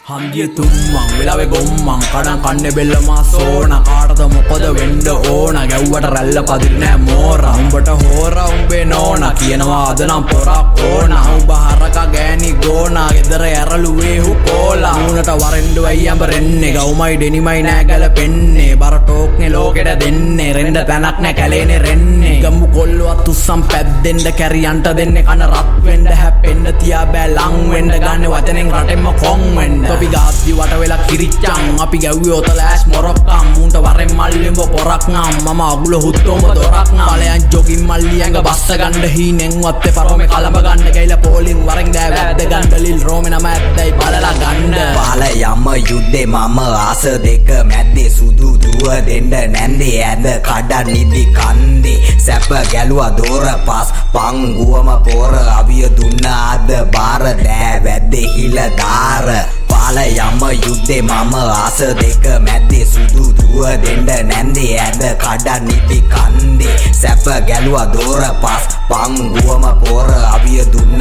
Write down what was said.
හන්දිය තුම්මං වෙලාවේ ගොම්මං කඩන් කන්නේ බෙල්ල මාසෝන කාටද මොකද වෙන්න ඕන ගැව්වට රැල්ල පදින්න නෑ මෝරා උඹට හෝරා උඹේ නෝනා කියනවා අද නම් පොරක් ඕන උඹ හරක ගෑණි ගෝනා ගෙදර ඇරලුවේ හුකෝලා මූණට වරෙන්ඩ වෙයි අඹරෙන්නේ ගවුමයි ඩෙනිමයි නෑ ගැලපෙන්නේ බර ටෝක්නේ ලෝකෙට දෙන්නේ රෙන්ඩ තැනක් නෑ කැලේනේ රෙන්නේ ගම්මු කොල්ලවත් උස්සම් පැද්දෙන්න කැරියන්ට දෙන්නේ කන රත් වෙන්න හැප්පෙන්න තියා බෑ ලං වෙන්න ගන්න වචනෙන් රටෙන්ම කොන් වෙන්න අපි ගාද්දි වට වෙලා කිරිච්චන් අපි ගැව්වේ ඔතලෑස් මොරක්කම් මුන්ට වරෙන් මල්ලිඹ පොරක් නම් මම අගුල හුත්තෝම දොරක් නම් ඵලයන් ජොගින් මල්ලි ඇඟ බස්ස ගන්න හීනෙන්වත් පරොමේ කලඹ ගන්න ගයිලා පෝලින් වරෙන් දෑ වැද්ද ගන්න ලිල් රෝමේ නම ඇද්දයි බලලා ගන්න පාල යම යුද්ධේ මම ආස දෙක මැද්දේ සුදු දුව දෙන්න නැන්දේ ඇඳ කඩන් නිදි කන්දේ සැප ගැලුවා දොර පස් පංගුවම පොර අවිය දුන්න අද බාර දෑ වැද්දේ හිල දාර පාල යම යුද්ධේ මම ආස දෙක මැද්දේ සුදු දුව දෙන්න නැන්දේ ඇඳ කඩන් නිදි කන්දේ සැප ගැලුවා දොර පස් පංගුවම පොර අවිය දුන්න